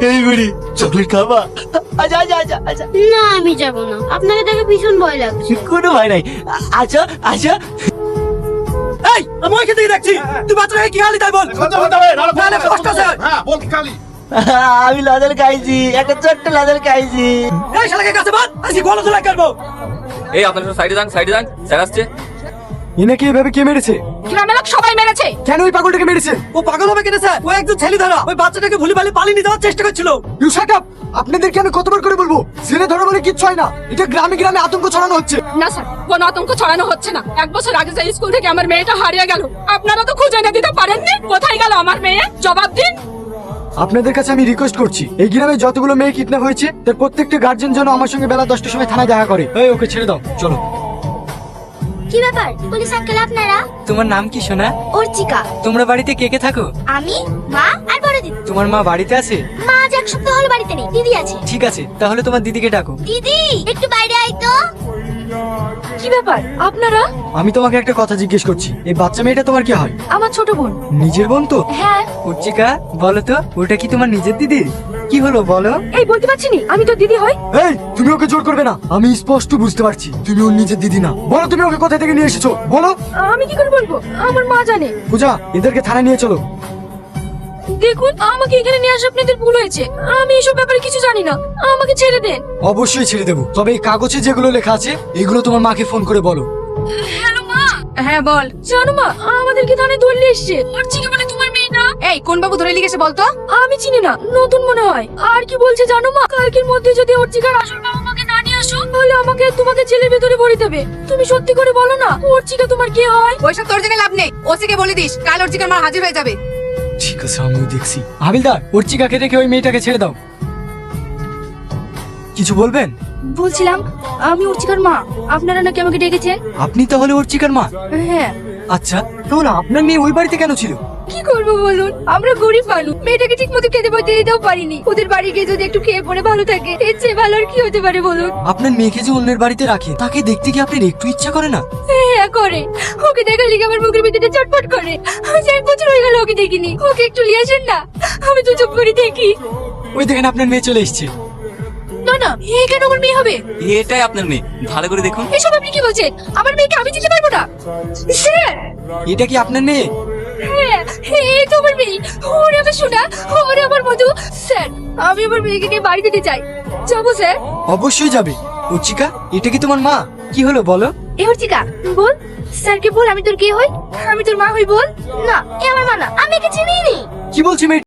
এই বুড়ি চকলেট খাবা? আচ্ছা আচ্ছা আচ্ছা আচ্ছা, না আমি যাব না, আপনাকে দেখে ভীষণ ভয় লাগছে। কোনো ভয় নাই। আচ্ছা আচ্ছা, এই আমি ওইখান থেকে দেখছি, তুই বাচ্চাটাকে কি খালি তাই বল। নাহলে কষ্ট আছে। আমি লাদেল খাইছি, একটা ছোট্ট লাদেল খাইছি। এই শালাকে কাছে বাদ, আসি গলা ধুলাই করবো। এই আপনারা সাইডে যান, সাইডে যান, স্যার আসছে। এনাকে এভাবে কে মেরেছে? গ্রামের লোক সবাই মেরেছে। কেন ওই পাগলটাকে মেরেছে? ও পাগল হবে কেন স্যার? ও একজন ছেলে ধরা, ওই বাচ্চাটাকে ভুলে ভালে পালিয়ে নিয়ে যাওয়ার চেষ্টা করছিল। You shut up! আপনাদেরকে আমি কতবার করে বলবো, ছেলে ধরা বলে কিচ্ছু হয় না। এটা গ্রামে গ্রামে আতঙ্ক ছড়ানো হচ্ছে। না স্যার, কোনো আতঙ্ক ছড়ানো হচ্ছে না। 1 বছর আগে যে স্কুল থেকে আমার মেয়েটা হারিয়ে গেল, আপনারা তো খুঁজে এনে দিতে পারেননি। কোথায় গেল আমার মেয়ে? জবাব দিন। আপনাদের কাছে আমি রিকোয়েস্ট করছি, এই গ্রামে যতগুলো মেয়ে কিডন্যাপ হয়েছে তার প্রত্যেকটা গার্জেন যেন আমার সঙ্গে বেলা 10টার সময় থানায় দেখা করে। এই ওকে ছেড়ে দাও, চলো। কি ব্যাপার পুলিশ আঙ্কেল আপনারা? তোমার নাম কি সোনা? অর্চিকা। তোমরা বাড়িতে কে কে থাকো? আমি, মা আর বড় দিদি। তোমার মা বাড়িতে আছে? মা আজ 1 সপ্তাহ হলো বাড়িতে নেই, দিদি আছে। ঠিক আছে, তাহলে তোমার দিদিকে ডাকো। দিদি একটু বাইরে আয় তো। কি ব্যাপার আপনারা? আমি তোমাকে একটা কথা জিজ্ঞেস করছি, এই বাচ্চা মেয়েটা তোমার কি হয়? আমার ছোট বোন। নিজের বোন তো? হ্যাঁ। উচ্চিকা, বলো তো ওটা কি তোমার নিজের দিদি? কি হলো বলো? এই বলতে পারছি নি, আমি তো দিদি হই। এই তুমি ওকে জোর করবে না, আমি স্পষ্ট বুঝতে পারছি তুমি ওর নিজের দিদি না। বলো তুমি ওকে কোথা থেকে নিয়ে এসেছো, বলো। আমি কি করে বলবো? আমার মা জানে। পূজা, এদেরকে থানায় নিয়ে চলো। দেখুন, আমাকে এখানে নিয়ে আসা আপনাদের ভুল হয়েছে। আমি এসব ব্যাপারে কিছু জানি না, আমাকে ছেড়ে দেন। অবশ্যই ছেড়ে দেবো, তবে এই কাগজে যেগুলো লেখা আছে এগুলো তোমার মাকে ফোন করে বলো। হ্যালো মা। হ্যাঁ বল। জানো মা, আমাদেরকে থানায় ধরলে এসছে। অর্চিকা বলে তোমার মেয়ে না? এই কোন বাবু ধরে লিখেছে বলতো? আমি চিনি না, নতুন মনে হয়। আর কি বলছে জানো মা, কালকের মধ্যে যদি অর্চিকার আসল বাবা মাকে না নিয়ে আসো, তাহলে আমাকে তোমাকে জেলের ভেতরে ভরে দেবে। তুমি সত্যি করে বলো না, অর্চিকা তোমার কে হয়? ওইসব তোর জেনে লাভ নেই। ওসিকে বলে দিস, কাল অর্চিকার মা হাজির হয়ে যাবে। ঠিক আছে, আমিও দেখছি। হাবিলদার, অর্চিকাকে রেখে ওই মেয়েটাকে ছেড়ে দাও। কিছু বলবেন? বলছিলাম, আমি অর্চিকার মা। আপনারা নাকি আমাকে ডেকেছেন? আপনি তাহলে অর্চিকার মা? হ্যাঁ। আচ্ছা, তাহলে আপনার মেয়ে ওই বাড়িতে কেন ছিল? কি করবো বলুন, আমরা গরিব মানুষ। মেয়েটাকে ঠিক মতো খেতে বইতে দিতেও পারিনি। ওদের বাড়ি গিয়ে যদি একটু খেয়ে পড়ে ভালো থাকে, এর চেয়ে ভালো আর কি হতে পারে বলুন? আপনার মেয়েকে যে অন্যের বাড়িতে রাখে, তাকে দেখতে কি আপনার একটু ইচ্ছা করে না? হ্যাঁ করে। ওকে দেখার লিগে আমার বুকের ভিতরে চটপট করে। আজ 1 বছর হয়ে গেল ওকে দেখিনি। ওকে একটু নিয়ে আসেন না, আমি তো চুপ করে দেখি। ওই দেখেন আপনার মেয়ে চলে এসেছে। না না, এ কেন আমার মেয়ে হবে? এটাই আপনার মেয়ে, ভালো করে দেখুন। এসব আপনি কি বলছেন? আমার মেয়েকে আমি চিনতে পারবো না? স্যার। এটা কি আপনার মেয়ে? হ্যাঁ, এই তো আমার মেয়ে। ওরে আমার সোনা, ওরে আমার মধু। স্যার, আমি আমার মেয়েকে নিয়ে বাড়ি যেতে চাই। যাবো স্যার? অবশ্যই যাবে। অর্চিকা, এটা কি তোমার মা? কি হলো বলো? এ অর্চিকা, বল। স্যারকে বল আমি তোর কে হই? আমি তোর মা হই, বল। না, এ আমার মা না, আমি একে চিনিই নি। কি বলছি মেয়ে?